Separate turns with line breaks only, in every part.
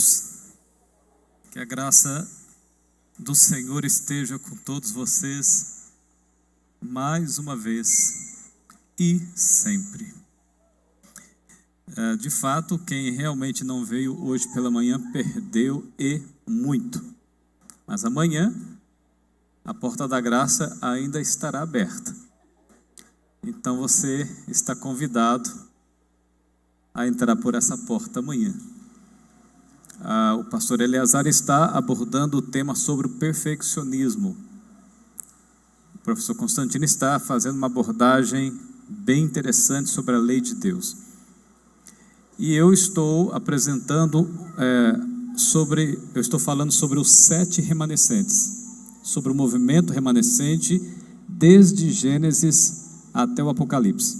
Amigos, que a graça do Senhor esteja com todos vocês, mais uma vez e sempre. De fato, quem realmente não veio hoje pela manhã perdeu e muito. Mas amanhã, a porta da graça ainda estará aberta. Então você está convidado a entrar por essa porta amanhã. O pastor Eleazar está abordando o tema sobre o perfeccionismo. O professor Constantino está fazendo uma abordagem bem interessante sobre a lei de Deus. E eu estou apresentando, eu estou falando sobre os 7 remanescentes, sobre o movimento remanescente desde Gênesis até o Apocalipse.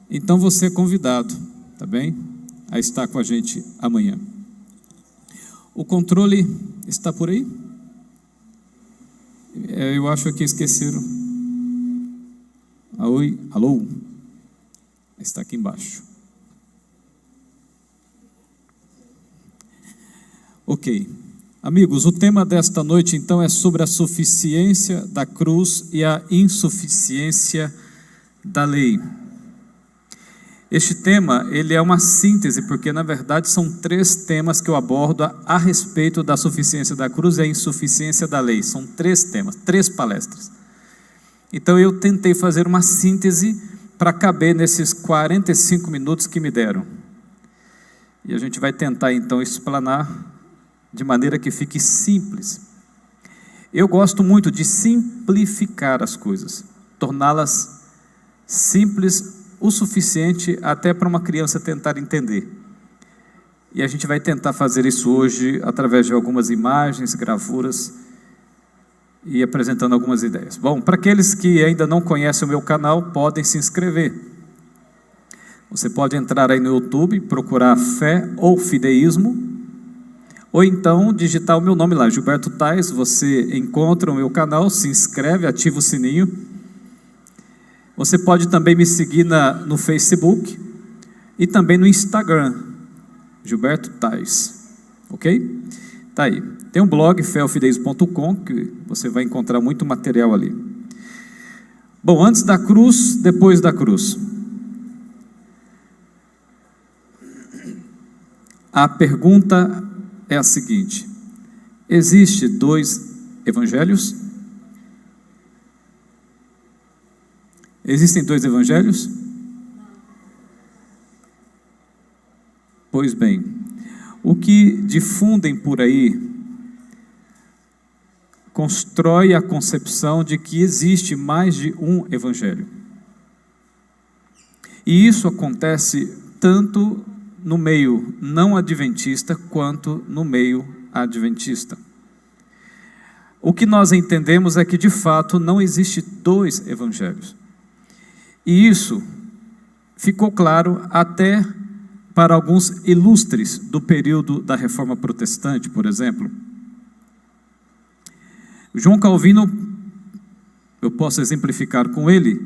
Então você é convidado, tá bem? A estar com a gente amanhã. O controle está por aí? Eu acho que esqueceram. Oi, alô? Está aqui embaixo. Ok. Amigos, o tema desta noite então é sobre a suficiência da cruz e a insuficiência da lei. Este tema, ele é uma síntese, porque na verdade são 3 temas que eu abordo a respeito da suficiência da cruz e a insuficiência da lei. São 3 temas, 3 palestras. Então eu tentei fazer uma síntese para caber nesses 45 minutos que me deram. E a gente vai tentar então explanar de maneira que fique simples. Eu gosto muito de simplificar as coisas, torná-las simples o suficiente até para uma criança tentar entender. E a gente vai tentar fazer isso hoje através de algumas imagens, gravuras e apresentando algumas ideias. Bom, para aqueles que ainda não conhecem o meu canal, podem se inscrever. Você pode entrar aí no YouTube, procurar Fé ou Fideísmo, ou então digitar o meu nome lá, Gilberto Tais. Você encontra o meu canal, se inscreve, ativa o sininho. Você pode também me seguir no Facebook e também no Instagram, Gilberto Tais, ok? Tá aí. Tem um blog, feofideis.com, que você vai encontrar muito material ali. Bom, antes da cruz, depois da cruz. A pergunta é a seguinte: existe 2 evangelhos? Existem 2 evangelhos? Pois bem, o que difundem por aí constrói a concepção de que existe mais de um evangelho. E isso acontece tanto no meio não adventista quanto no meio adventista. O que nós entendemos é que de fato não existe 2 evangelhos. E isso ficou claro até para alguns ilustres do período da Reforma Protestante, por exemplo. João Calvino, eu posso exemplificar com ele.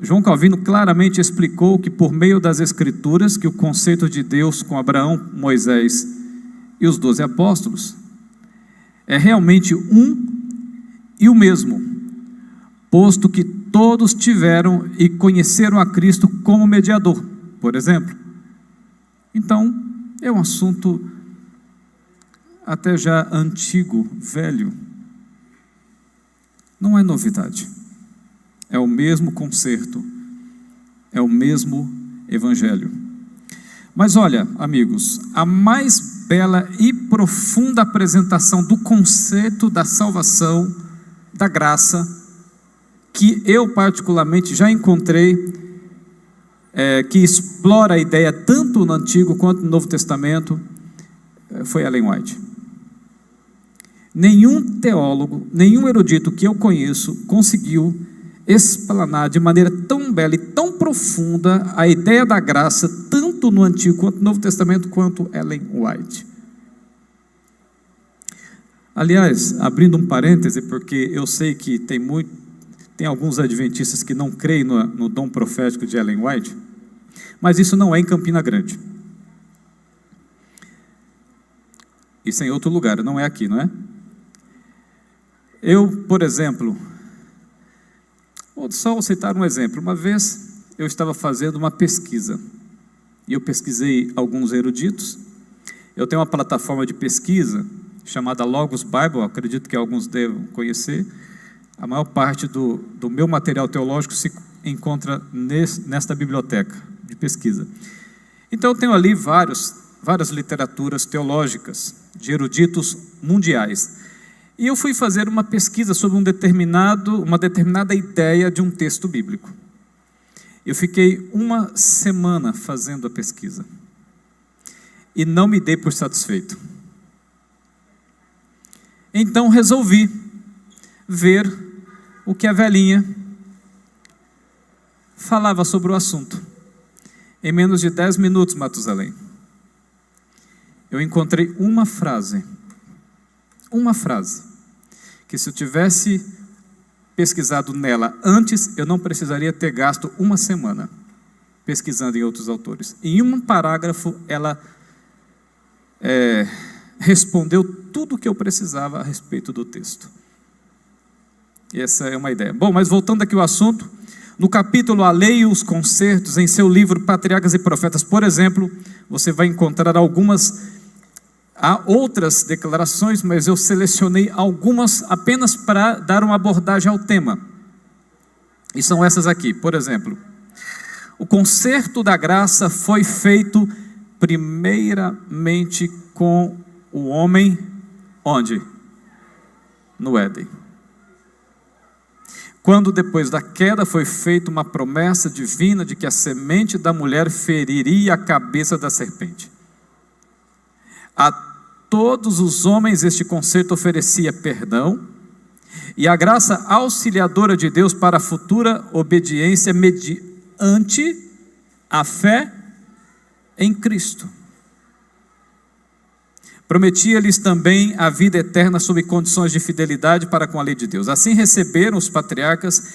João Calvino claramente explicou que por meio das Escrituras, que o conceito de Deus com Abraão, Moisés e os 12 apóstolos é realmente um e o mesmo, posto que todos tiveram e conheceram a Cristo como mediador, por exemplo. Então, é um assunto até já antigo, velho. Não é novidade. É o mesmo concerto, é o mesmo evangelho. Mas olha, amigos, a mais bela e profunda apresentação do conceito da salvação, da graça, que eu particularmente já encontrei, que explora a ideia tanto no Antigo quanto no Novo Testamento, foi Ellen White. Nenhum teólogo, nenhum erudito que eu conheço conseguiu explanar de maneira tão bela e tão profunda a ideia da graça, tanto no Antigo quanto no Novo Testamento, quanto Ellen White. Aliás, abrindo um parêntese, porque eu sei que tem alguns adventistas que não creem no dom profético de Ellen White, mas isso não é em Campina Grande. Isso é em outro lugar, não é aqui, não é? Eu, por exemplo, vou só citar um exemplo. Uma vez eu estava fazendo uma pesquisa, e eu pesquisei alguns eruditos. Eu tenho uma plataforma de pesquisa chamada Logos Bible, acredito que alguns devem conhecer. A maior parte do meu material teológico se encontra nesta biblioteca de pesquisa. Então eu tenho ali várias literaturas teológicas de eruditos mundiais. E eu fui fazer uma pesquisa sobre uma determinada ideia de um texto bíblico. Eu fiquei uma semana fazendo a pesquisa e não me dei por satisfeito. Então resolvi ver o que a velhinha falava sobre o assunto. Em menos de 10 minutos, Matusalém, eu encontrei uma frase, que se eu tivesse pesquisado nela antes, eu não precisaria ter gasto uma semana pesquisando em outros autores. Em um parágrafo, ela respondeu tudo o que eu precisava a respeito do texto. E essa é uma ideia. Bom, mas voltando aqui ao assunto, no capítulo A Lei e os Concertos, em seu livro Patriarcas e Profetas, por exemplo, você vai encontrar há outras declarações, mas eu selecionei algumas apenas para dar uma abordagem ao tema. E são essas aqui, por exemplo. O concerto da graça foi feito primeiramente com o homem, onde? No Éden. Quando depois da queda foi feita uma promessa divina de que a semente da mulher feriria a cabeça da serpente. A todos os homens este concerto oferecia perdão e a graça auxiliadora de Deus para a futura obediência mediante a fé em Cristo. Prometia-lhes também a vida eterna sob condições de fidelidade para com a lei de Deus. Assim receberam os patriarcas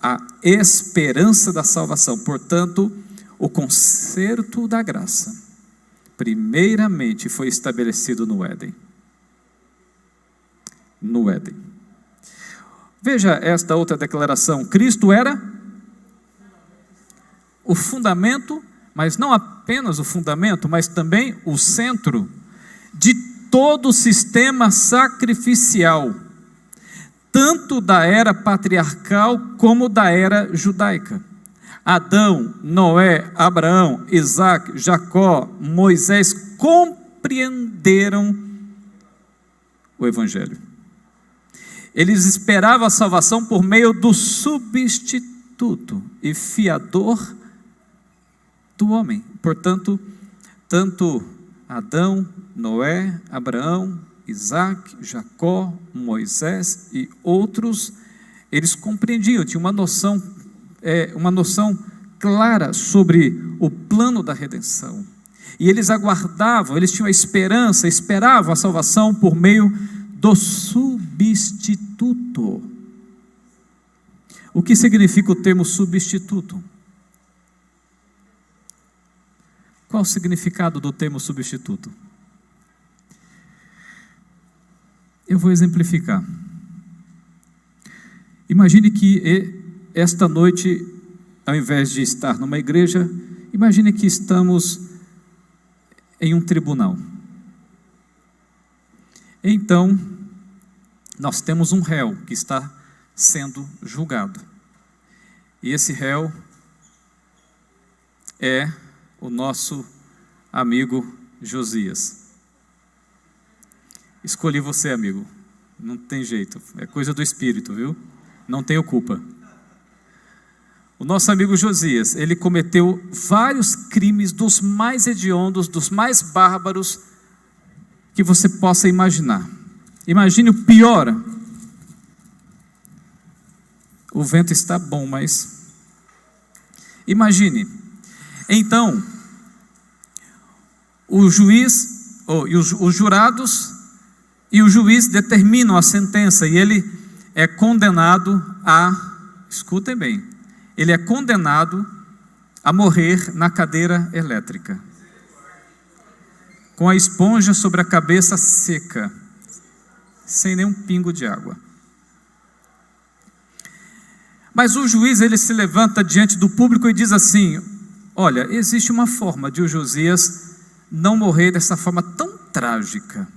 a esperança da salvação. Portanto, o concerto da graça primeiramente foi estabelecido no Éden. No Éden. Veja esta outra declaração. Cristo era o fundamento, mas não apenas o fundamento, mas também o centro de todo o sistema sacrificial, tanto da era patriarcal como da era judaica. Adão, Noé, Abraão, Isaac, Jacó, Moisés compreenderam o Evangelho. Eles esperavam a salvação por meio do substituto e fiador do homem. Portanto, tanto Adão, Noé, Abraão, Isaac, Jacó, Moisés e outros, eles compreendiam, tinham uma noção clara sobre o plano da redenção. E eles aguardavam, eles tinham a esperança, esperavam a salvação por meio do substituto. O que significa o termo substituto? Qual o significado do termo substituto? Eu vou exemplificar. Imagine que esta noite, ao invés de estar numa igreja, imagine que estamos em um tribunal. Então, nós temos um réu que está sendo julgado. E esse réu é o nosso amigo Josias. Escolhi você, amigo. Não tem jeito. É coisa do Espírito, viu? Não tenho culpa. O nosso amigo Josias, ele cometeu vários crimes dos mais hediondos, dos mais bárbaros que você possa imaginar. Imagine o pior. O vento está bom, mas imagine. Então, o juiz, os jurados e o juiz determinam a sentença e ele é condenado escutem bem, ele é condenado a morrer na cadeira elétrica. com a esponja sobre a cabeça seca, sem nenhum pingo de água. Mas o juiz, ele se levanta diante do público e diz assim: olha, existe uma forma de o Josias não morrer dessa forma tão trágica.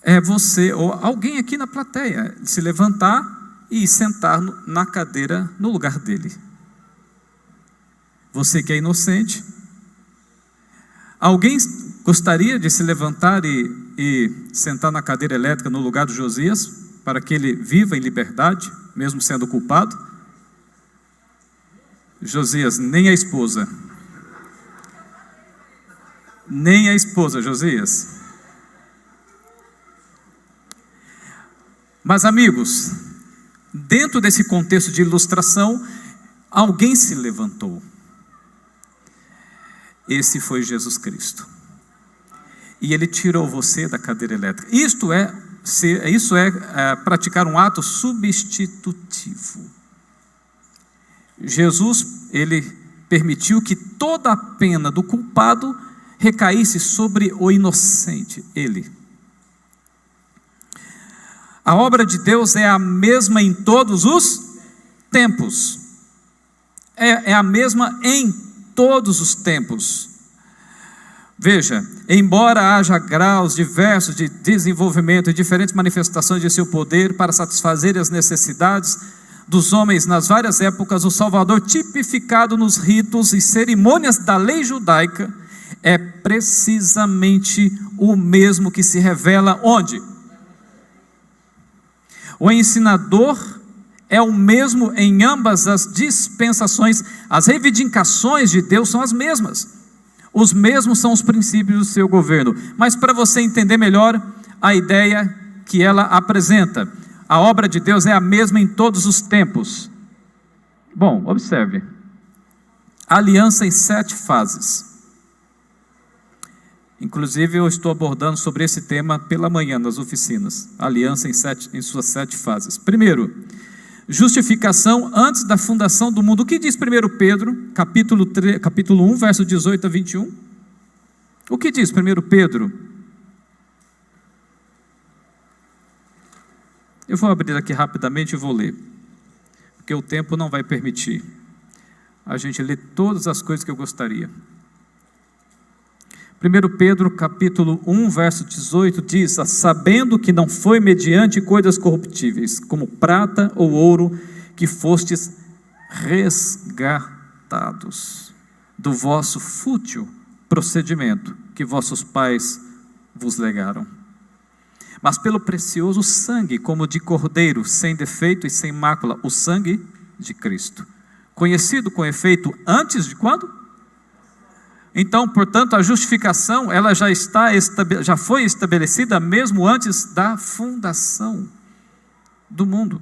É você ou alguém aqui na plateia se levantar e sentar na cadeira no lugar dele. Você que é inocente. Alguém gostaria de se levantar e sentar na cadeira elétrica no lugar do Josias, para que ele viva em liberdade, mesmo sendo culpado? Josias, nem a esposa. Nem a esposa, Josias. Mas, amigos, dentro desse contexto de ilustração, alguém se levantou. Esse foi Jesus Cristo. E ele tirou você da cadeira elétrica. Isso é praticar um ato substitutivo. Jesus, ele permitiu que toda a pena do culpado recaísse sobre o inocente, ele. A obra de Deus é a mesma em todos os tempos. É a mesma em todos os tempos. Veja, embora haja graus diversos de desenvolvimento e diferentes manifestações de seu poder para satisfazer as necessidades dos homens nas várias épocas, o Salvador, tipificado nos ritos e cerimônias da lei judaica, é precisamente o mesmo que se revela onde? O ensinador é o mesmo em ambas as dispensações. As reivindicações de Deus são as mesmas. Os mesmos são os princípios do seu governo. Mas para você entender melhor a ideia que ela apresenta, a obra de Deus é a mesma em todos os tempos. Bom, observe. Aliança em 7 fases. Inclusive eu estou abordando sobre esse tema pela manhã nas oficinas. Aliança em suas 7 fases. Primeiro, justificação antes da fundação do mundo. O que diz 1 Pedro, capítulo 1, verso 18 a 21? O que diz 1 Pedro? Eu vou abrir aqui rapidamente e vou ler, porque o tempo não vai permitir a gente ler todas as coisas que eu gostaria. 1 Pedro, capítulo 1, verso 18, diz: sabendo que não foi mediante coisas corruptíveis, como prata ou ouro, que fostes resgatados do vosso fútil procedimento que vossos pais vos legaram, mas pelo precioso sangue, como de cordeiro, sem defeito e sem mácula, o sangue de Cristo, conhecido com efeito antes de quando? Então, portanto, a justificação, ela já foi estabelecida mesmo antes da fundação do mundo.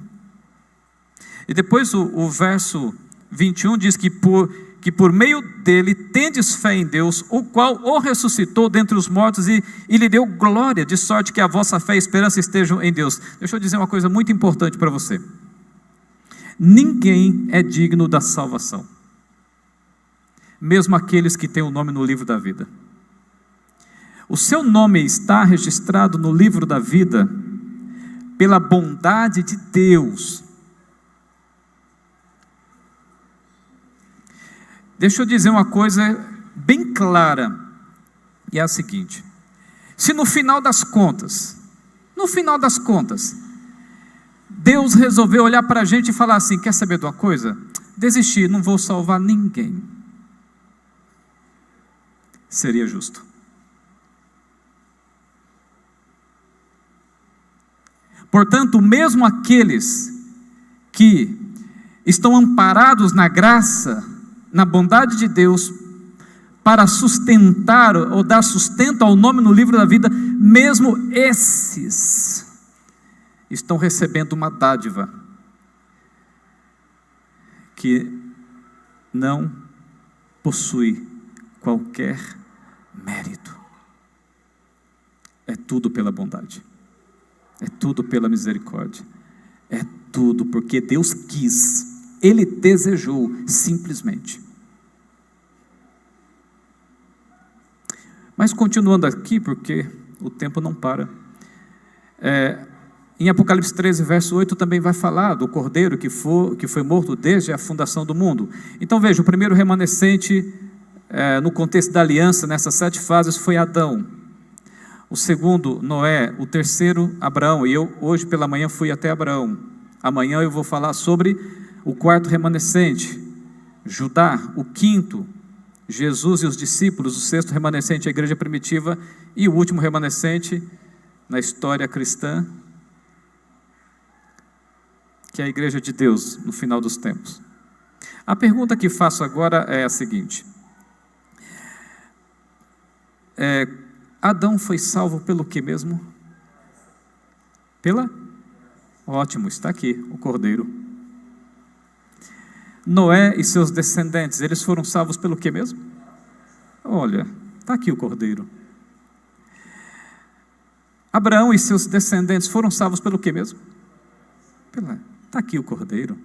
E depois o verso 21 diz que por meio dele tendes fé em Deus, o qual o ressuscitou dentre os mortos e lhe deu glória, de sorte que a vossa fé e esperança estejam em Deus. Deixa eu dizer uma coisa muito importante para você. Ninguém é digno da salvação, mesmo aqueles que têm o nome no livro da vida. O seu nome está registrado no livro da vida pela bondade de Deus. Deixa eu dizer uma coisa bem clara, e é a seguinte: se no final das contas, Deus resolveu olhar para a gente e falar assim: quer saber de uma coisa? Desistir, não vou salvar ninguém. Seria justo. Portanto, mesmo aqueles que estão amparados na graça, na bondade de Deus, para sustentar ou dar sustento ao nome no livro da vida, mesmo esses estão recebendo uma dádiva que não possui qualquer mérito. É tudo pela bondade, é tudo pela misericórdia, é tudo porque Deus quis, Ele desejou simplesmente. Mas continuando aqui, porque o tempo não para. Em Apocalipse 13, verso 8, também vai falar do cordeiro que foi morto desde a fundação do mundo. Então veja, o primeiro remanescente, no contexto da aliança, nessas 7 fases, foi Adão. O segundo, Noé. O terceiro, Abraão. E eu, hoje pela manhã, fui até Abraão. Amanhã eu vou falar sobre o quarto remanescente, Judá. O quinto, Jesus e os discípulos. O sexto remanescente, a igreja primitiva. E o último remanescente, na história cristã, que é a igreja de Deus, no final dos tempos. A pergunta que faço agora é a seguinte: Adão foi salvo pelo que mesmo? Ótimo, está aqui, o cordeiro. Noé e seus descendentes, eles foram salvos pelo que mesmo? Olha, está aqui o cordeiro. Abraão e seus descendentes foram salvos pelo que mesmo? Está aqui o cordeiro.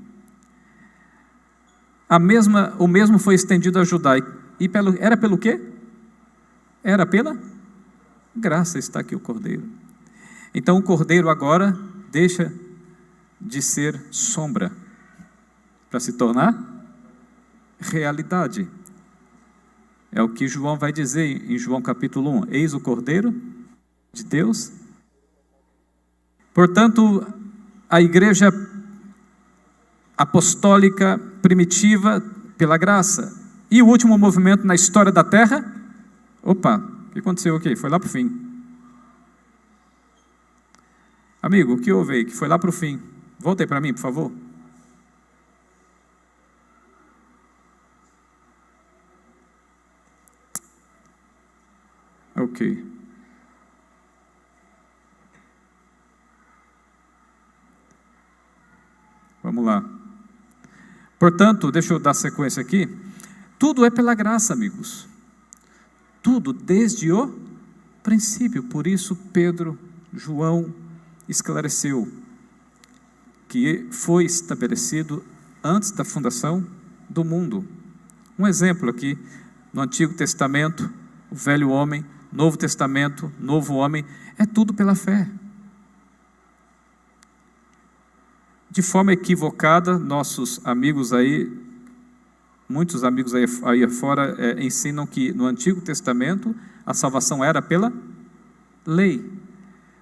O mesmo foi estendido a Judá. Era pelo quê? Era pela graça. Está aqui o cordeiro. Então o cordeiro agora deixa de ser sombra para se tornar realidade. É o que João vai dizer em João capítulo 1. Eis o cordeiro de Deus. Portanto, a igreja apostólica primitiva pela graça. E o último movimento na história da terra? Opa, o que aconteceu aqui? Foi lá para o fim. Amigo, o que houve aí? Que foi lá para o fim. Volta aí para mim, por favor. Ok. Vamos lá. Portanto, deixa eu dar sequência aqui. Tudo é pela graça, amigos. Tudo, desde o princípio. Por isso, Pedro, João, esclareceu que foi estabelecido antes da fundação do mundo. Um exemplo aqui, no Antigo Testamento, o velho homem, Novo Testamento, novo homem, é tudo pela fé. De forma equivocada, nossos amigos aí, muitos amigos aí fora ensinam que no Antigo Testamento a salvação era pela lei.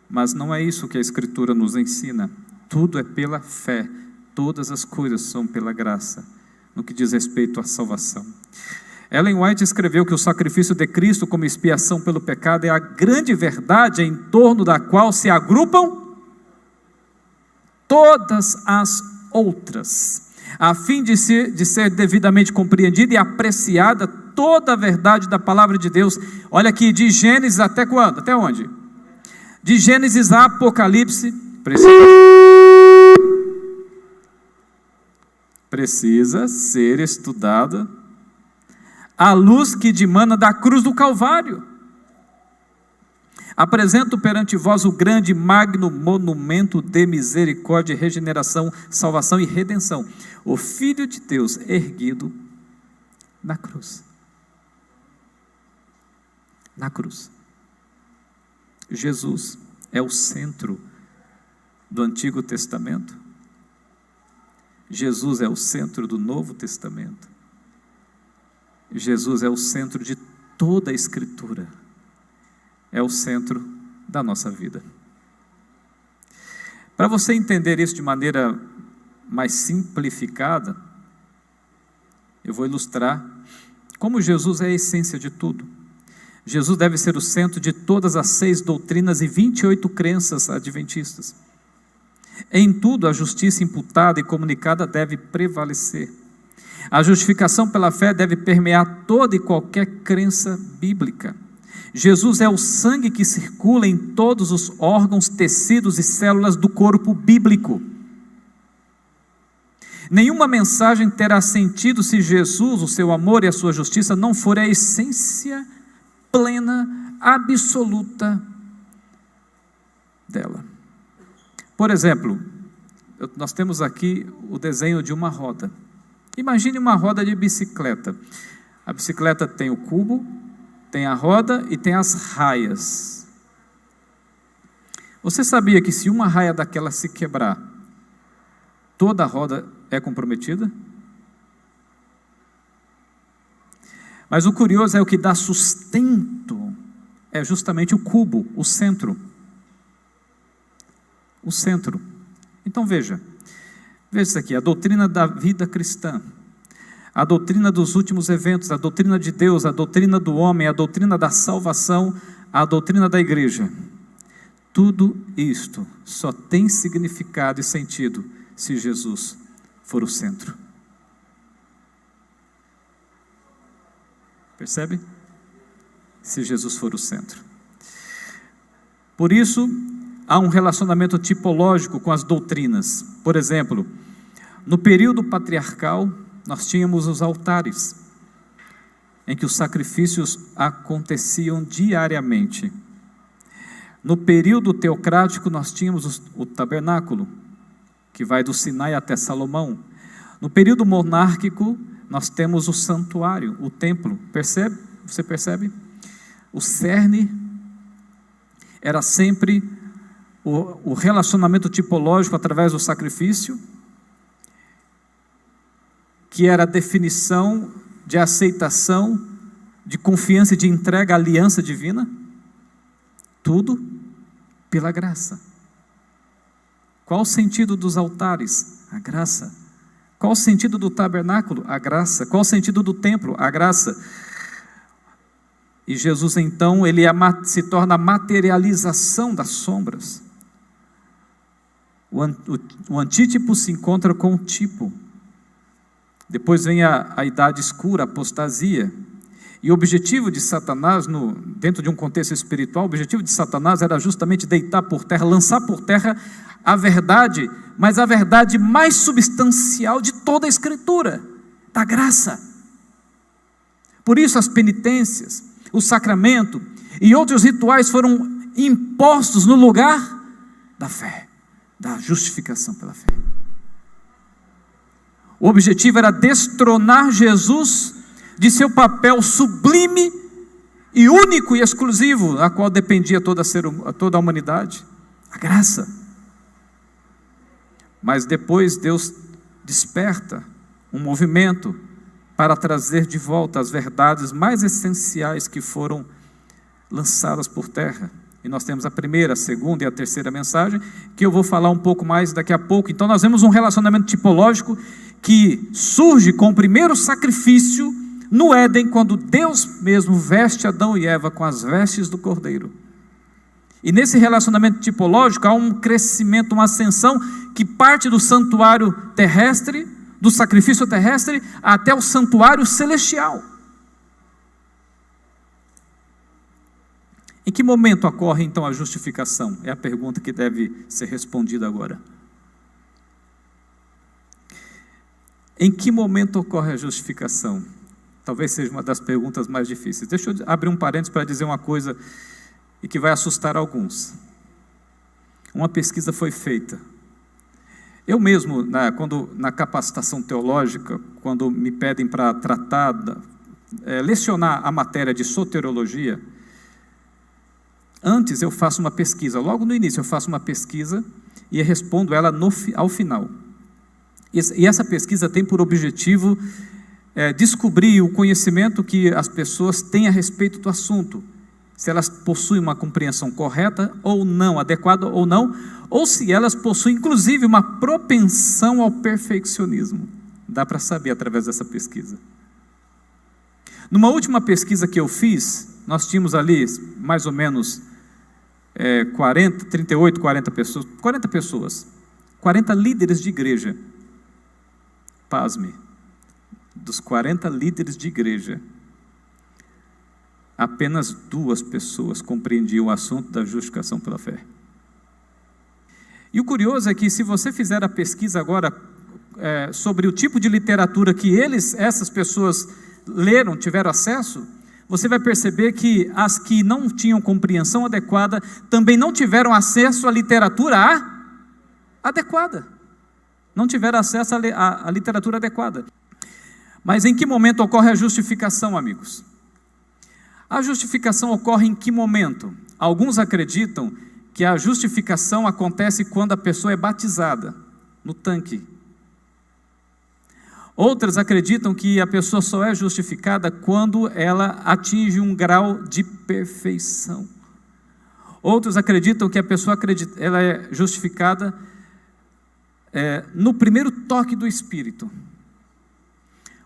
Mas não é isso que a Escritura nos ensina. Tudo é pela fé. Todas as coisas são pela graça, no que diz respeito à salvação. Ellen White escreveu que o sacrifício de Cristo como expiação pelo pecado é a grande verdade em torno da qual se agrupam todas as outras, a fim de ser devidamente compreendida e apreciada toda a verdade da palavra de Deus. Olha aqui, de Gênesis até quando? Até onde? De Gênesis a Apocalipse, precisa ser estudada à luz que dimana da cruz do Calvário. Apresento perante vós o grande e magno monumento de misericórdia, regeneração, salvação e redenção. O Filho de Deus erguido na cruz. Na cruz. Jesus é o centro do Antigo Testamento. Jesus é o centro do Novo Testamento. Jesus é o centro de toda a Escritura. É o centro da nossa vida. Para você entender isso de maneira mais simplificada, eu vou ilustrar como Jesus é a essência de tudo. Jesus deve ser o centro de todas as 6 doutrinas e 28 crenças adventistas. Em tudo, a justiça imputada e comunicada deve prevalecer. A justificação pela fé deve permear toda e qualquer crença bíblica. Jesus é o sangue que circula em todos os órgãos, tecidos e células do corpo bíblico. Nenhuma mensagem terá sentido se Jesus, o seu amor e a sua justiça não for a essência plena, absoluta dela. Por exemplo, nós temos aqui o desenho de uma roda. Imagine uma roda de bicicleta. A bicicleta tem o cubo, tem a roda e tem as raias. Você sabia que se uma raia daquela se quebrar, toda a roda é comprometida? Mas o curioso é o que dá sustento, é justamente o cubo, o centro. O centro. Então veja isso aqui, a doutrina da vida cristã, a doutrina dos últimos eventos, a doutrina de Deus, a doutrina do homem, a doutrina da salvação, a doutrina da igreja. Tudo isto só tem significado e sentido se Jesus for o centro. Percebe? Se Jesus for o centro. Por isso, há um relacionamento tipológico com as doutrinas. Por exemplo, no período patriarcal, nós tínhamos os altares, em que os sacrifícios aconteciam diariamente. No período teocrático, nós tínhamos o tabernáculo, que vai do Sinai até Salomão. No período monárquico, nós temos o santuário, o templo. Percebe? Você percebe? O cerne era sempre o relacionamento tipológico através do sacrifício, que era a definição de aceitação, de confiança e de entrega à aliança divina. Tudo pela graça. Qual o sentido dos altares? A graça. Qual o sentido do tabernáculo? A graça. Qual o sentido do templo? A graça. E Jesus então, ele se torna a materialização das sombras. O antítipo se encontra com o tipo. Depois vem a idade escura, a apostasia. E o objetivo de Satanás, dentro de um contexto espiritual, o objetivo de Satanás era justamente deitar por terra, lançar por terra a verdade, mas a verdade mais substancial de toda a Escritura, da graça. Por isso as penitências, o sacramento e outros rituais foram impostos no lugar da fé, da justificação pela fé. O objetivo era destronar Jesus de seu papel sublime e único e exclusivo, a qual dependia toda a humanidade, a graça. Mas depois Deus desperta um movimento para trazer de volta as verdades mais essenciais que foram lançadas por terra. E nós temos a primeira, a segunda e a terceira mensagem, que eu vou falar um pouco mais daqui a pouco. Então nós vemos um relacionamento tipológico que surge com o primeiro sacrifício no Éden, quando Deus mesmo veste Adão e Eva com as vestes do Cordeiro. E nesse relacionamento tipológico há um crescimento, uma ascensão que parte do santuário terrestre, do sacrifício terrestre, até o santuário celestial. Em que momento ocorre então a justificação? É a pergunta que deve ser respondida agora. Em que momento ocorre a justificação? Talvez seja uma das perguntas mais difíceis. Deixa eu abrir um parênteses para dizer uma coisa e que vai assustar alguns. Uma pesquisa foi feita. Eu mesmo, na capacitação teológica, quando me pedem para tratar, lecionar a matéria de soteriologia, antes eu faço uma pesquisa, logo no início eu faço uma pesquisa e respondo ela ao final. E essa pesquisa tem por objetivo descobrir o conhecimento que as pessoas têm a respeito do assunto, se elas possuem uma compreensão correta ou não, adequada ou não, ou se elas possuem inclusive uma propensão ao perfeccionismo. Dá para saber através dessa pesquisa. Numa última pesquisa que eu fiz, nós tínhamos ali mais ou menos 40 pessoas, 40 líderes de igreja. Pasme, dos 40 líderes de igreja, apenas 2 pessoas compreendiam o assunto da justificação pela fé. E o curioso é que se você fizer a pesquisa agora sobre o tipo de literatura que essas pessoas leram, tiveram acesso, você vai perceber que as que não tinham compreensão adequada também não tiveram acesso à literatura adequada. Não tiveram acesso à literatura adequada. Mas em que momento ocorre a justificação, amigos? A justificação ocorre em que momento? Alguns acreditam que a justificação acontece quando a pessoa é batizada, no tanque. Outras acreditam que a pessoa só é justificada quando ela atinge um grau de perfeição. Outros acreditam que a pessoa ela é justificada no primeiro toque do Espírito.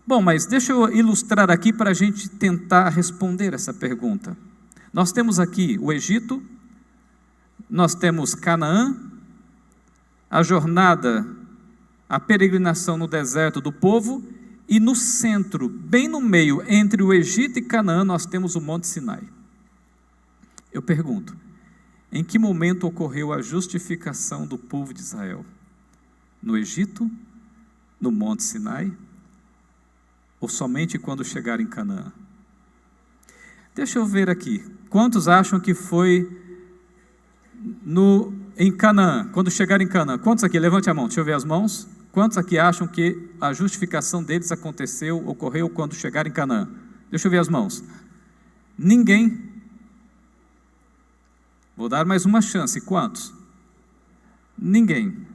Bom, mas deixa eu ilustrar aqui para a gente tentar responder essa pergunta. Nós temos aqui o Egito, nós temos Canaã, a jornada, a peregrinação no deserto do povo, e no centro, bem no meio, entre o Egito e Canaã, nós temos o Monte Sinai. Eu pergunto, em que momento ocorreu a justificação do povo de Israel? No Egito, no Monte Sinai, ou somente quando chegaram em Canaã? Deixa eu ver aqui, quantos acham que foi em Canaã, quando chegaram em Canaã? Quantos aqui? Levante a mão, deixa eu ver as mãos. Quantos aqui acham que a justificação deles ocorreu quando chegaram em Canaã? Deixa eu ver as mãos. Ninguém. Vou dar mais uma chance. Quantos? Ninguém.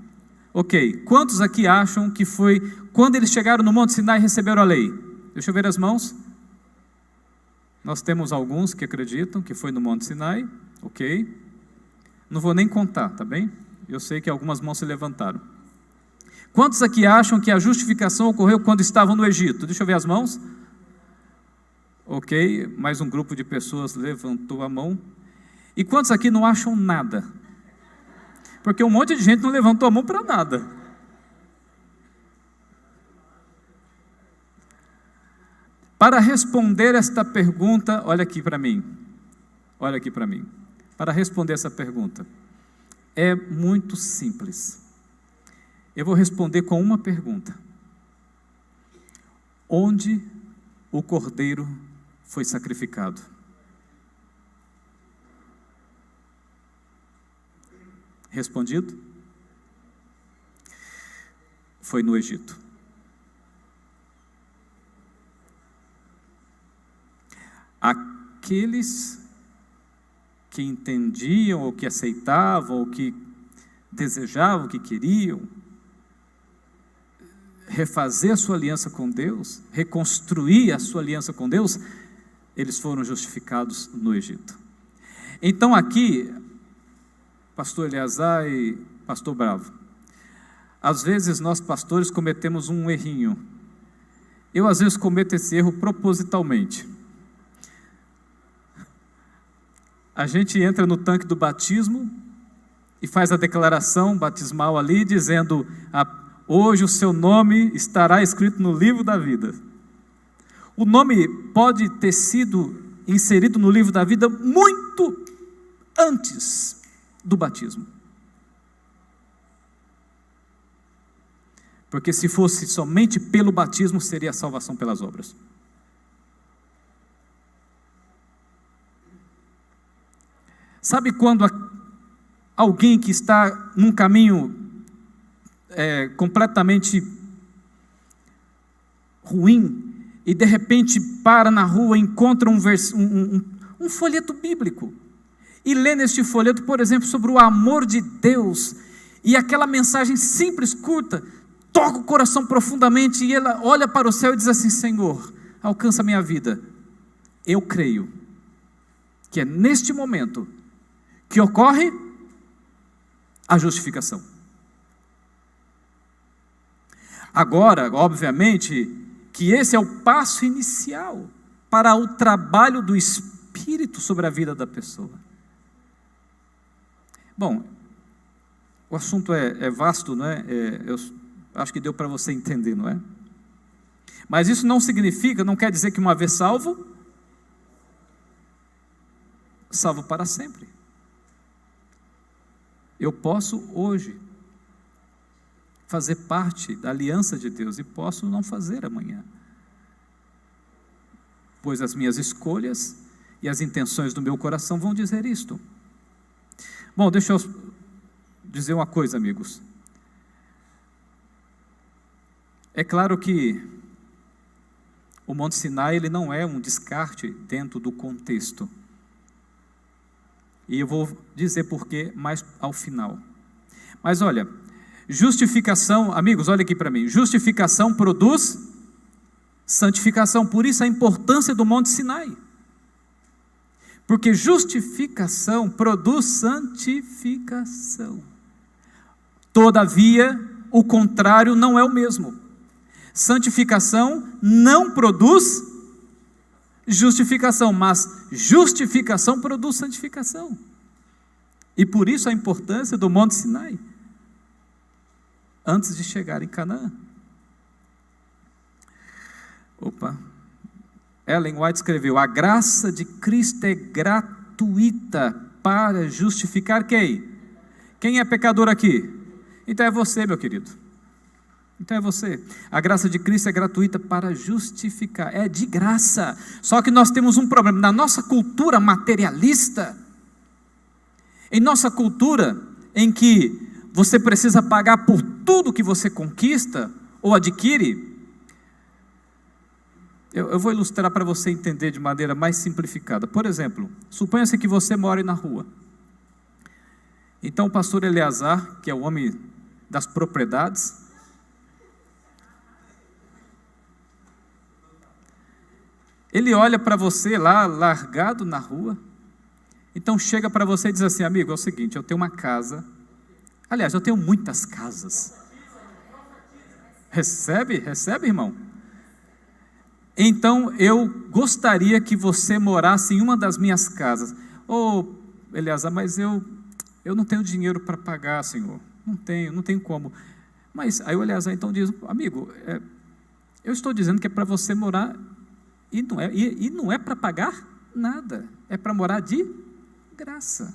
Ok. Quantos aqui acham que foi quando eles chegaram no Monte Sinai e receberam a lei? Deixa eu ver as mãos. Nós temos alguns que acreditam que foi no Monte Sinai. Ok. Não vou nem contar, tá bem? Eu sei que algumas mãos se levantaram. Quantos aqui acham que a justificação ocorreu quando estavam no Egito? Deixa eu ver as mãos. Ok, mais um grupo de pessoas levantou a mão. E quantos aqui não acham nada? Porque um monte de gente não levantou a mão para nada. Para responder esta pergunta, olha aqui para mim. Olha aqui para mim. Para responder essa pergunta, é muito simples. Eu vou responder com uma pergunta: onde o cordeiro foi sacrificado? Respondido? Foi no Egito. Aqueles que entendiam, ou que aceitavam, ou que desejavam, que queriam refazer a sua aliança com Deus, reconstruir a sua aliança com Deus, eles foram justificados no Egito. Então aqui, pastor Eleazar e pastor Bravo, às vezes nós pastores cometemos um errinho. Eu às vezes cometo esse erro propositalmente. A gente entra no tanque do batismo e faz a declaração batismal ali, dizendo: hoje o seu nome estará escrito no livro da vida. O nome pode ter sido inserido no livro da vida muito antes do batismo. Porque se fosse somente pelo batismo, seria a salvação pelas obras. Sabe quando alguém que está num caminho completamente ruim, e de repente para na rua, encontra um folheto bíblico, e lê neste folheto, por exemplo, sobre o amor de Deus, e aquela mensagem simples, curta, toca o coração profundamente, e ela olha para o céu e diz assim: Senhor, alcança a minha vida. Eu creio que é neste momento que ocorre a justificação. Agora, obviamente, que esse é o passo inicial para o trabalho do Espírito sobre a vida da pessoa. Bom, o assunto é vasto, não é? Eu acho que deu para você entender, não é? Mas isso não significa, não quer dizer que uma vez salvo para sempre. Eu posso hoje fazer parte da aliança de Deus e posso não fazer amanhã, pois as minhas escolhas e as intenções do meu coração vão dizer isto. Bom, deixa eu dizer uma coisa, amigos. É claro que O Monte Sinai, ele não é um descarte dentro do contexto. E eu vou dizer por quê mais ao final. Mas olha, justificação, amigos, olha aqui para mim. Justificação produz santificação. Por isso a importância do Monte Sinai. Porque justificação produz santificação. Todavia, o contrário não é o mesmo. Santificação não produz justificação, mas justificação produz santificação. E por isso a importância do Monte Sinai, antes de chegar em Canaã. Ellen White escreveu: a graça de Cristo é gratuita para justificar quem? Quem é pecador aqui? Então é você, meu querido. Então é você. A graça de Cristo é gratuita para justificar, é de graça. Só que nós temos um problema, na nossa cultura materialista, em nossa cultura em que você precisa pagar por tudo que você conquista ou adquire. Eu vou ilustrar para você entender de maneira mais simplificada. Por exemplo, suponha-se que você mora na rua. Então o pastor Eleazar, que é o homem das propriedades, ele olha para você lá, largado na rua, então chega para você e diz assim: amigo, é o seguinte, eu tenho uma casa, aliás, eu tenho muitas casas. Recebe, irmão? Então eu gostaria que você morasse em uma das minhas casas. Eleazar, mas eu não tenho dinheiro para pagar, Senhor. Não tenho como. Mas aí o Eleazar então diz: amigo, eu estou dizendo que é para você morar, e não é para pagar nada, é para morar de graça.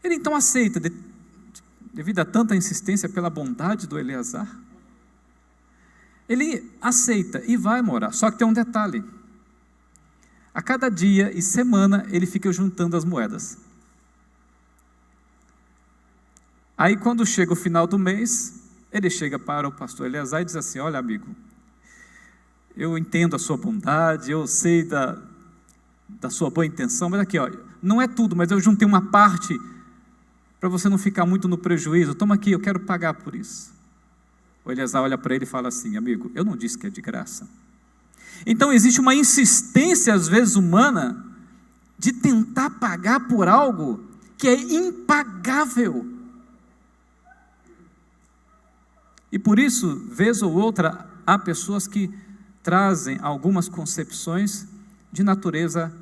Ele então aceita, devido a tanta insistência pela bondade do Eleazar, ele aceita e vai morar. Só que tem um detalhe: a cada dia e semana ele fica juntando as moedas. Aí quando chega o final do mês, ele chega para o pastor Eleazar e diz assim: olha, amigo, eu entendo a sua bondade, eu sei da sua boa intenção, mas aqui, ó, não é tudo, mas eu juntei uma parte para você não ficar muito no prejuízo. Toma aqui, eu quero pagar por isso. O Eleazar olha para ele e fala assim: amigo, eu não disse que é de graça. Então existe uma insistência às vezes humana de tentar pagar por algo que é impagável. E por isso, vez ou outra, há pessoas que trazem algumas concepções de natureza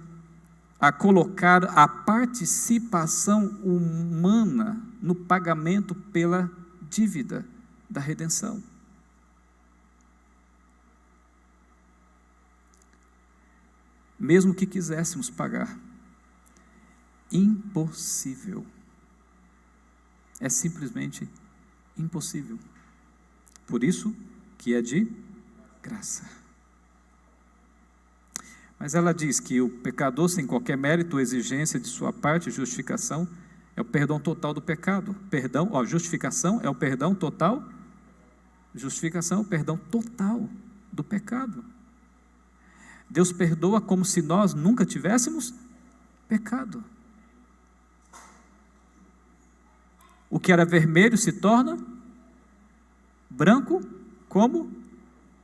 a colocar a participação humana no pagamento pela dívida da redenção. Mesmo que quiséssemos pagar, impossível. É simplesmente impossível. Por isso que é de graça. Mas ela diz que o pecador, sem qualquer mérito ou exigência de sua parte, justificação, é o perdão total do pecado. Justificação é o perdão total. Justificação é o perdão total do pecado. Deus perdoa como se nós nunca tivéssemos pecado. O que era vermelho se torna branco como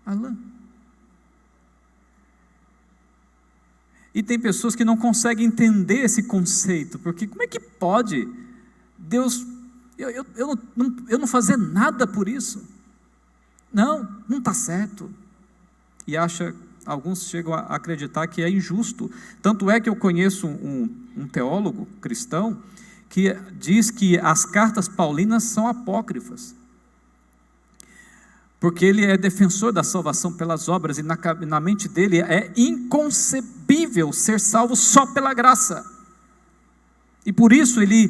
a lã. E tem pessoas que não conseguem entender esse conceito, porque como é que pode Deus, eu não fazer nada por isso? Não está certo. E alguns chegam a acreditar que é injusto. Tanto é que eu conheço um teólogo cristão que diz que as cartas paulinas são apócrifas, porque ele é defensor da salvação pelas obras, e na mente dele é inconcebível ser salvo só pela graça. E por isso ele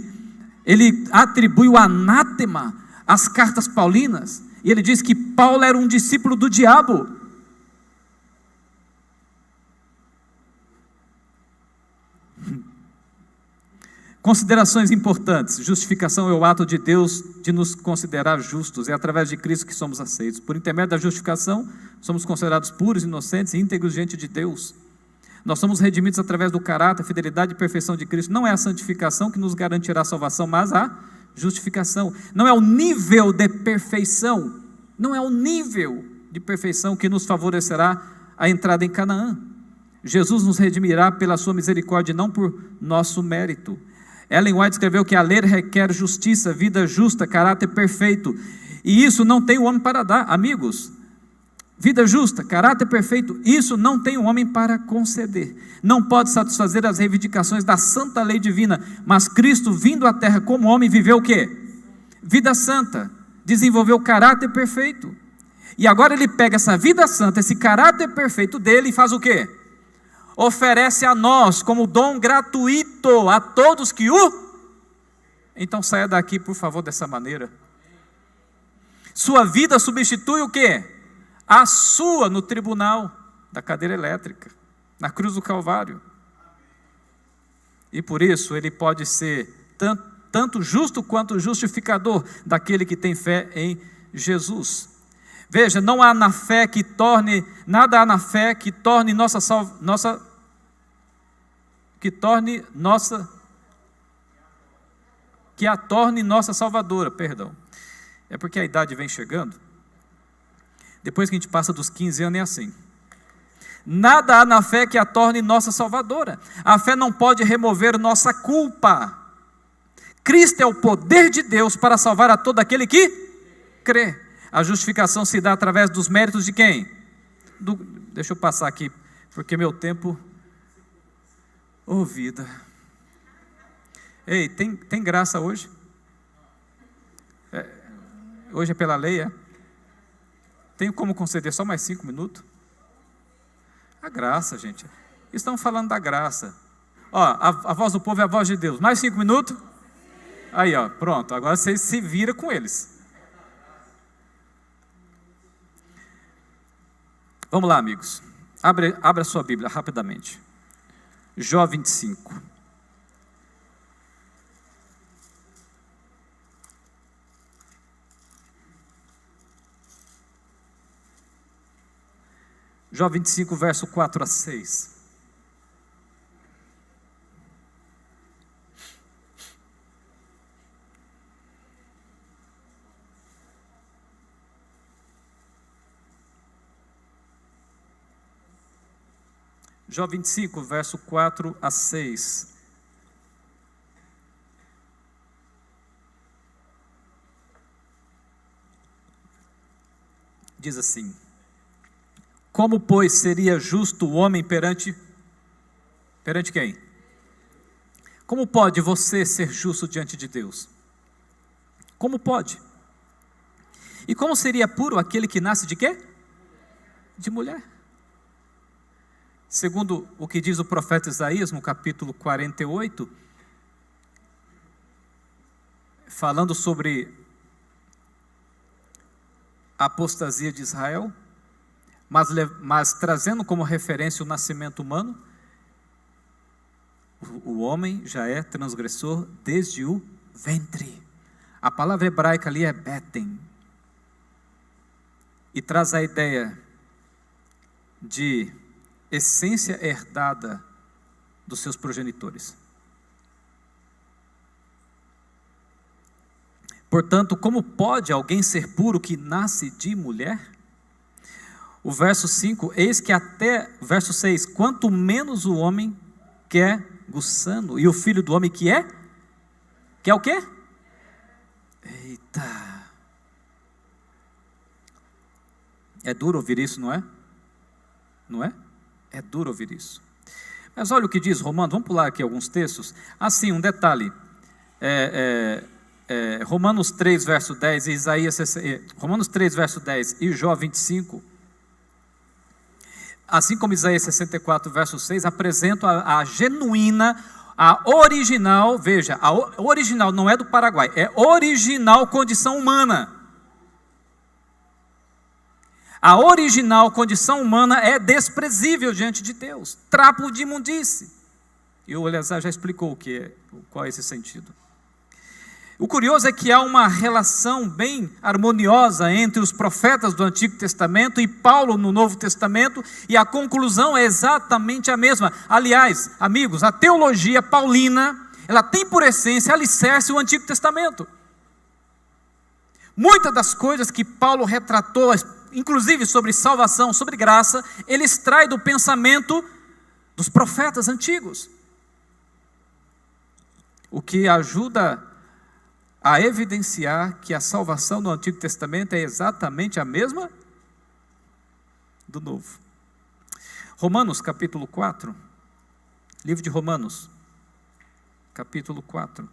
atribui o anátema às cartas paulinas, e ele diz que Paulo era um discípulo do diabo. Considerações importantes. Justificação é o ato de Deus de nos considerar justos. É através de Cristo que somos aceitos. Por intermédio da justificação, somos considerados puros, inocentes e íntegros diante de Deus. Nós somos redimidos através do caráter, fidelidade e perfeição de Cristo. Não é a santificação que nos garantirá a salvação, mas a justificação. Não é o nível de perfeição, não é o nível de perfeição que nos favorecerá a entrada em Canaã. Jesus nos redimirá pela sua misericórdia, não por nosso mérito. Ellen White escreveu que a lei requer justiça, vida justa, caráter perfeito, e isso não tem o homem para dar, amigos. Vida justa, caráter perfeito, isso não tem o homem para conceder. Não pode satisfazer as reivindicações da santa lei divina, mas Cristo, vindo à terra como homem, viveu o quê? Vida santa, desenvolveu caráter perfeito. E agora ele pega essa vida santa, esse caráter perfeito dele e faz o quê? Oferece a nós como dom gratuito a todos que o... Então saia daqui, por favor, dessa maneira. Sua vida substitui o quê? A sua no tribunal da cadeira elétrica, na cruz do Calvário. E por isso ele pode ser tanto justo quanto justificador daquele que tem fé em Jesus. Veja, não há na fé que torne, nada há na fé que torne que a torne nossa salvadora, perdão. É porque a idade vem chegando. Depois que a gente passa dos 15 anos é assim. Nada há na fé que a torne nossa salvadora. A fé não pode remover nossa culpa. Cristo é o poder de Deus para salvar a todo aquele que crê. A justificação se dá através dos méritos de quem? Deixa eu passar aqui, porque meu tempo... Oh, vida. Ei, tem graça hoje? Hoje é pela lei, é? Tenho como conceder só mais 5 minutos? A graça, gente. Estamos falando da graça. Ó, a voz do povo é a voz de Deus. Mais 5 minutos? Aí, ó, pronto. Agora você se vira com eles. Vamos lá, amigos. Abre a sua Bíblia rapidamente. Jó 25. Jó 25, verso 4 a 6. Jó 25, verso 4 a 6. Diz assim: como, pois, seria justo o homem perante quem? Como pode você ser justo diante de Deus? Como pode? E como seria puro aquele que nasce de quê? De mulher. Segundo o que diz o profeta Isaías, no capítulo 48, falando sobre a apostasia de Israel, mas trazendo como referência o nascimento humano, o homem já é transgressor desde o ventre. A palavra hebraica ali é beten, e traz a ideia de essência herdada dos seus progenitores. Portanto, como pode alguém ser puro que nasce de mulher? O verso 5, eis que até, verso 6, quanto menos o homem que é guçano, e o filho do homem que é o quê? Eita! É duro ouvir isso, não é? Não é? É duro ouvir isso. Mas olha o que diz Romanos, vamos pular aqui alguns textos. Assim, um detalhe. Romanos 3, verso 10, Romanos 3, verso 10 e Jó 25, assim como Isaías 64, verso 6, apresentam a genuína, a original, veja, a original não é do Paraguai, é original condição humana. A original condição humana é desprezível diante de Deus, trapo de imundície. E o Eleazar já explicou qual é esse sentido. O curioso é que há uma relação bem harmoniosa entre os profetas do Antigo Testamento e Paulo no Novo Testamento, e a conclusão é exatamente a mesma. Aliás, amigos, a teologia paulina, ela tem por essência, alicerce, o Antigo Testamento. Muitas das coisas que Paulo retratou, inclusive sobre salvação, sobre graça, ele extrai do pensamento dos profetas antigos. O que ajuda a evidenciar que a salvação do Antigo Testamento é exatamente a mesma do Novo. Romanos capítulo 4, livro de Romanos, capítulo 4.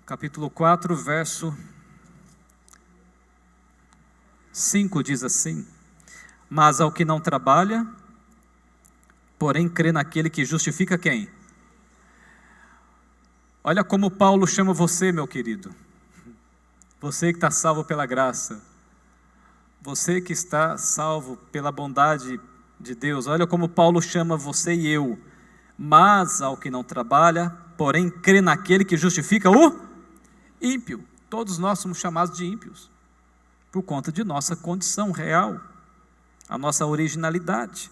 Capítulo 4, verso 5 diz assim: mas ao que não trabalha, porém crê naquele que justifica quem? Olha como Paulo chama você, meu querido. Você que está salvo pela graça. Você que está salvo pela bondade de Deus. Olha como Paulo chama você e eu. Mas ao que não trabalha, porém crê naquele que justifica o ímpio. Todos nós somos chamados de ímpios, por conta de nossa condição real, a nossa originalidade.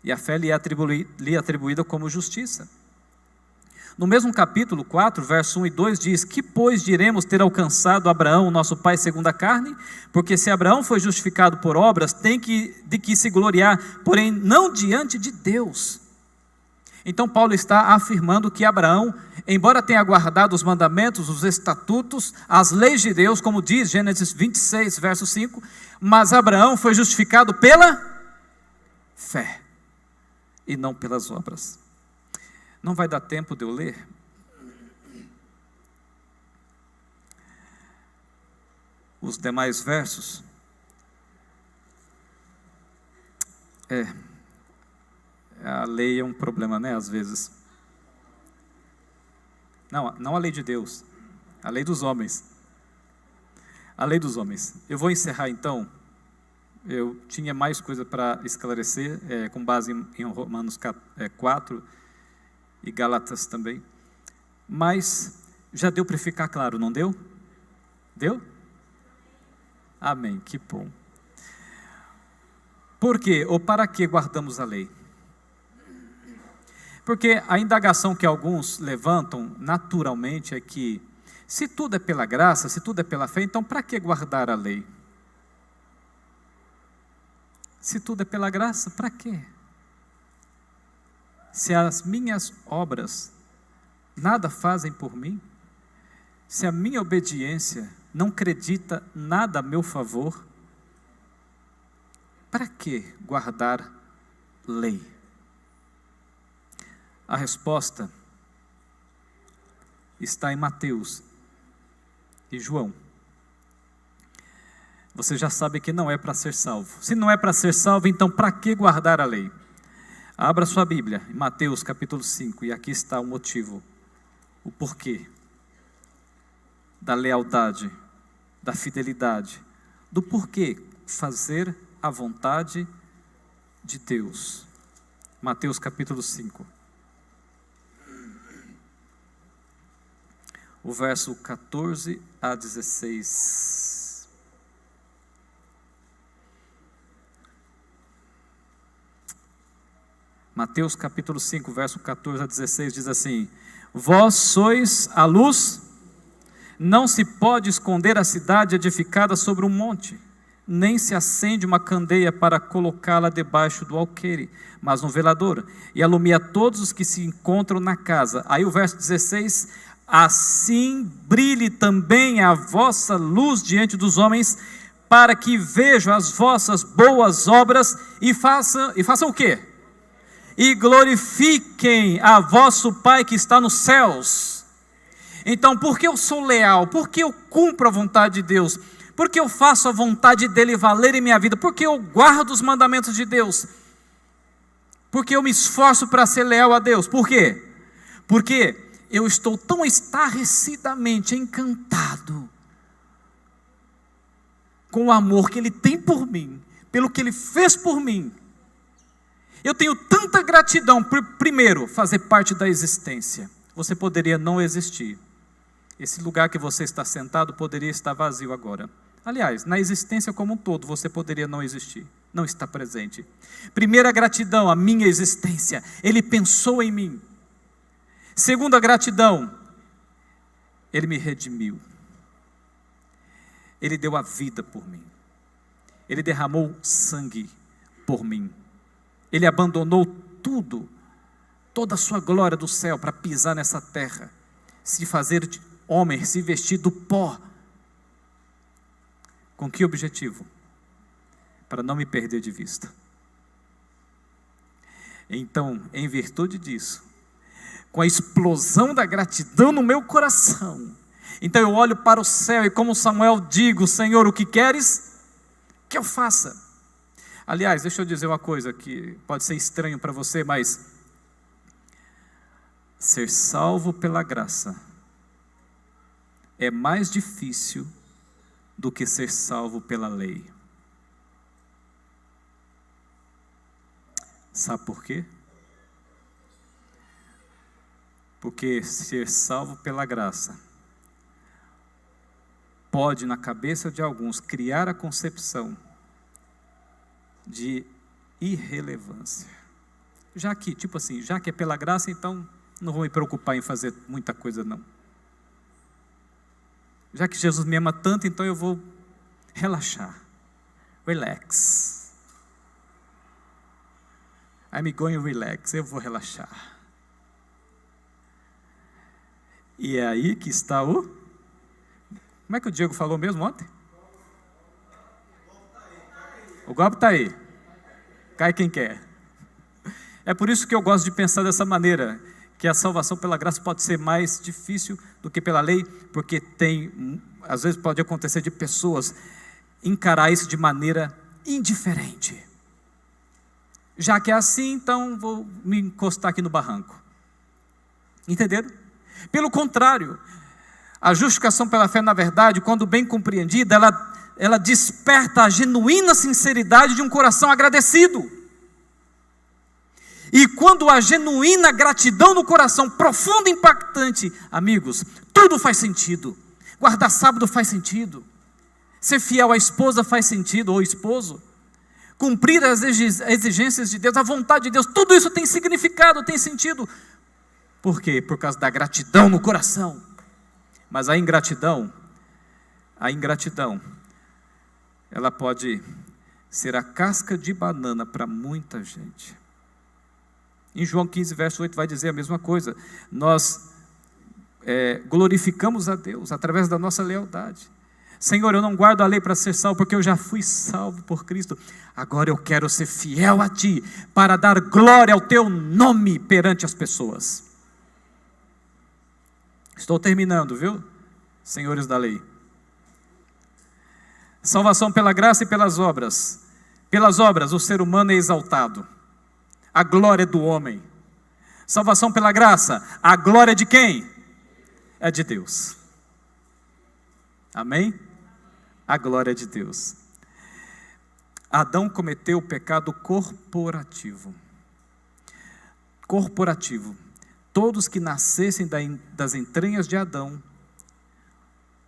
E a fé lhe é atribuída como justiça. No mesmo capítulo 4, verso 1 e 2 diz: que pois diremos ter alcançado Abraão, nosso pai segundo a carne? Porque se Abraão foi justificado por obras, tem de que se gloriar, porém não diante de Deus. Então Paulo está afirmando que Abraão, embora tenha guardado os mandamentos, os estatutos, as leis de Deus, como diz Gênesis 26, verso 5, mas Abraão foi justificado pela fé e não pelas obras. Não vai dar tempo de eu ler? Os demais versos. A lei é um problema, né, às vezes. Não a lei de Deus, a lei dos homens. A lei dos homens. Eu vou encerrar então. Eu tinha mais coisa para esclarecer, com base em Romanos 4 e Gálatas também. Mas já deu para ficar claro, não deu? Deu? Amém, que bom. Por quê ou para que guardamos a lei? Porque a indagação que alguns levantam naturalmente é que, se tudo é pela graça, se tudo é pela fé, então para que guardar a lei? Se tudo é pela graça, para quê? Se as minhas obras nada fazem por mim, se a minha obediência não acredita nada a meu favor, para que guardar lei? A resposta está em Mateus e João. Você já sabe que não é para ser salvo. Se não é para ser salvo, então para que guardar a lei? Abra sua Bíblia, em Mateus capítulo 5, e aqui está o motivo, o porquê da lealdade, da fidelidade, do porquê fazer a vontade de Deus. Mateus capítulo 5. O verso 14 a 16. Mateus capítulo 5, verso 14 a 16 diz assim: vós sois a luz, não se pode esconder a cidade edificada sobre um monte, nem se acende uma candeia para colocá-la debaixo do alqueire, mas no velador, e alumia todos os que se encontram na casa. Aí o verso 16: assim brilhe também a vossa luz diante dos homens, para que vejam as vossas boas obras e façam o quê? E glorifiquem a vosso Pai que está nos céus. Então, por que eu sou leal? Por que eu cumpro a vontade de Deus? Por que eu faço a vontade dele valer em minha vida? Por que eu guardo os mandamentos de Deus? Por que eu me esforço para ser leal a Deus? Por quê? Porque eu estou tão estarrecidamente encantado com o amor que Ele tem por mim, pelo que Ele fez por mim. Eu tenho tanta gratidão por, primeiro, fazer parte da existência. Você poderia não existir. Esse lugar que você está sentado poderia estar vazio agora. Aliás, na existência como um todo, você poderia não existir, não estar presente. Primeira gratidão, a minha existência. Ele pensou em mim. Segunda gratidão, Ele me redimiu. Ele deu a vida por mim. Ele derramou sangue por mim. Ele abandonou tudo, toda a sua glória do céu para pisar nessa terra, se fazer de homem, se vestir do pó. Com que objetivo? Para não me perder de vista. Então, em virtude disso, com a explosão da gratidão no meu coração, então eu olho para o céu e como Samuel digo: Senhor, o que queres que eu faça? Aliás, deixa eu dizer uma coisa que pode ser estranho para você, mas ser salvo pela graça é mais difícil do que ser salvo pela lei. Sabe por quê? Porque ser salvo pela graça pode, na cabeça de alguns, criar a concepção de irrelevância. Já que, tipo assim, já que é pela graça, então não vou me preocupar em fazer muita coisa não. Já que Jesus me ama tanto, então eu vou relaxar. Relax. I'm going relax, eu vou relaxar. E é aí que está o... Como é que o Diego falou mesmo ontem? O golpe está aí. Cai quem quer. É por isso que eu gosto de pensar dessa maneira, que a salvação pela graça pode ser mais difícil do que pela lei, porque às vezes pode acontecer de pessoas encarar isso de maneira indiferente. Já que é assim, então vou me encostar aqui no barranco. Entenderam? Pelo contrário, a justificação pela fé, na verdade, quando bem compreendida, ela desperta a genuína sinceridade de um coração agradecido. E quando há genuína gratidão no coração, profunda e impactante, amigos, tudo faz sentido. Guardar sábado faz sentido. Ser fiel à esposa faz sentido, ou esposo. Cumprir as exigências de Deus, a vontade de Deus, tudo isso tem significado, tem sentido. Por quê? Por causa da gratidão no coração. Mas a ingratidão, ela pode ser a casca de banana para muita gente. Em João 15, verso 8 vai dizer a mesma coisa. Nós glorificamos a Deus através da nossa lealdade. Senhor, eu não guardo a lei para ser salvo, porque eu já fui salvo por Cristo. Agora eu quero ser fiel a Ti, para dar glória ao Teu nome perante as pessoas. Estou terminando, viu, senhores da lei? Salvação pela graça e pelas obras. Pelas obras o ser humano é exaltado. A glória é do homem. Salvação pela graça, a glória de quem? É de Deus. Amém? A glória é de Deus. Adão cometeu o pecado corporativo. Corporativo. Todos que nascessem das entranhas de Adão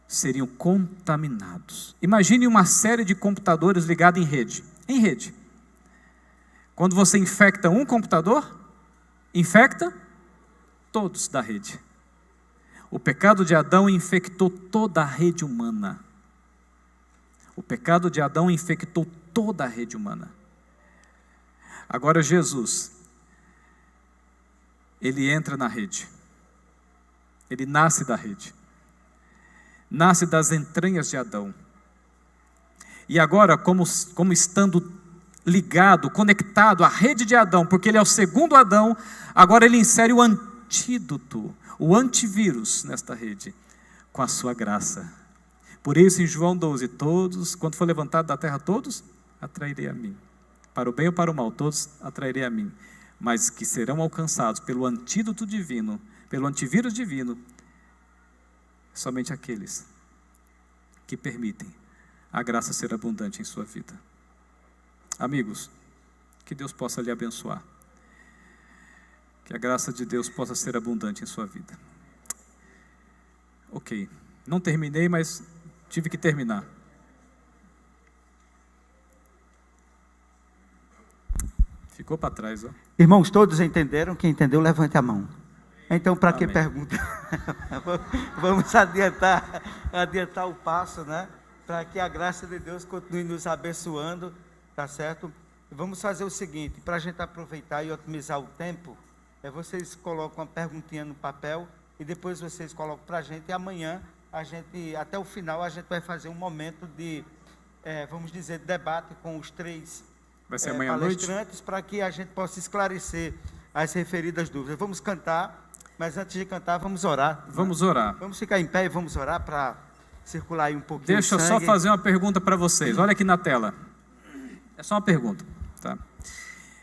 seriam contaminados. Imagine uma série de computadores ligados em rede. Em rede. Quando você infecta um computador, infecta todos da rede. O pecado de Adão infectou toda a rede humana. O pecado de Adão infectou toda a rede humana. Agora Jesus, Ele entra na rede. Ele nasce da rede. Nasce das entranhas de Adão. E agora, como estando ligado, conectado à rede de Adão, porque ele é o segundo Adão, agora ele insere o antídoto, o antivírus nesta rede, com a sua graça. Por isso em João 12, todos, quando for levantado da terra, todos atrairei a mim. Para o bem ou para o mal, todos atrairei a mim. Mas que serão alcançados pelo antídoto divino, pelo antivírus divino, somente aqueles que permitem a graça ser abundante em sua vida. Amigos, que Deus possa lhe abençoar. Que a graça de Deus possa ser abundante em sua vida. Ok, não terminei, mas tive que terminar. Ficou para trás, ó.
Irmãos, todos entenderam? Quem entendeu, levante a mão. Então, para que pergunta? Vamos adiantar o passo, né? Para que a graça de Deus continue nos abençoando, tá certo? Vamos fazer o seguinte, para a gente aproveitar e otimizar o tempo, vocês colocam uma perguntinha no papel e depois vocês colocam para a gente, e amanhã, até o final, a gente vai fazer um momento de, vamos dizer, debate com os três palestrantes, para que a gente possa esclarecer as referidas dúvidas. Vamos cantar, mas antes de cantar, vamos orar.
Vamos orar.
Vamos ficar em pé e vamos orar para circular aí um pouquinho.
Deixa eu só fazer uma pergunta para vocês. Olha aqui na tela. É só uma pergunta, tá?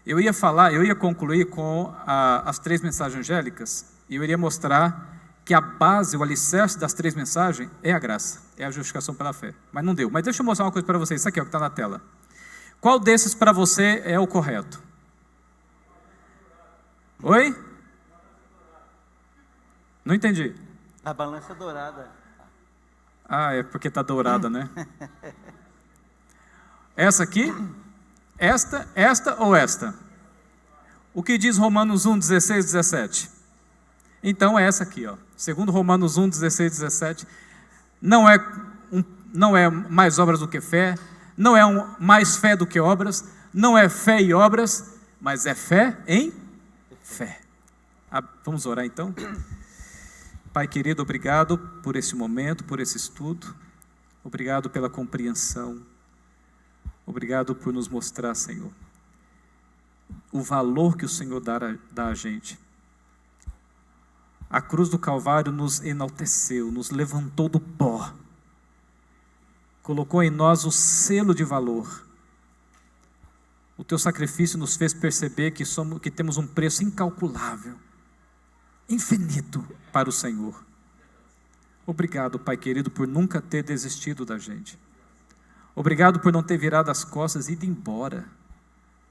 Eu ia concluir com as três mensagens angélicas, e eu iria mostrar que a base, o alicerce das três mensagens é a graça, é a justificação pela fé. Mas não deu. Mas deixa eu mostrar uma coisa para vocês. Isso aqui, ó, que está na tela. Qual desses para você é o correto? Oi? Não entendi.
A balança dourada.
Ah, é porque está dourada, né? Essa aqui? Esta ou esta? O que diz Romanos 1, 16, 17? Então é essa aqui, ó. Segundo Romanos 1, 16, 17, não é mais obras do que fé, não é mais fé do que obras, não é fé e obras, mas é fé em fé. Vamos orar então? Pai querido, obrigado por esse momento, por esse estudo, obrigado pela compreensão, obrigado por nos mostrar, Senhor, o valor que o Senhor dá a gente. A cruz do Calvário nos enalteceu, nos levantou do pó, colocou em nós o selo de valor. O teu sacrifício nos fez perceber que temos um preço incalculável, infinito para o Senhor. Obrigado, Pai querido, por nunca ter desistido da gente. Obrigado por não ter virado as costas e ido embora.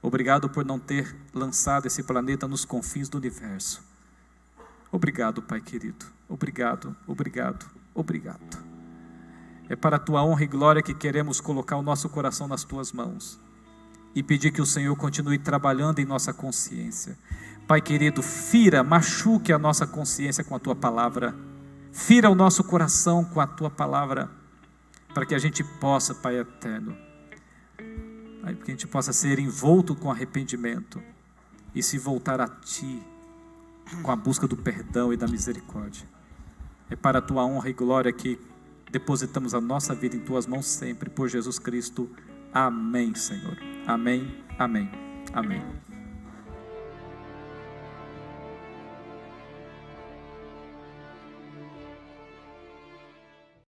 Obrigado por não ter lançado esse planeta nos confins do universo. Obrigado, Pai querido. Obrigado, obrigado, obrigado. É para a Tua honra e glória que queremos colocar o nosso coração nas Tuas mãos e pedir que o Senhor continue trabalhando em nossa consciência. Pai querido, machuque a nossa consciência com a Tua palavra. Fira o nosso coração com a Tua palavra, para que a gente possa, Pai eterno, para que a gente possa ser envolto com arrependimento e se voltar a Ti, com a busca do perdão e da misericórdia. É para a Tua honra e glória que depositamos a nossa vida em Tuas mãos sempre, por Jesus Cristo. Amém, Senhor. Amém, amém, amém.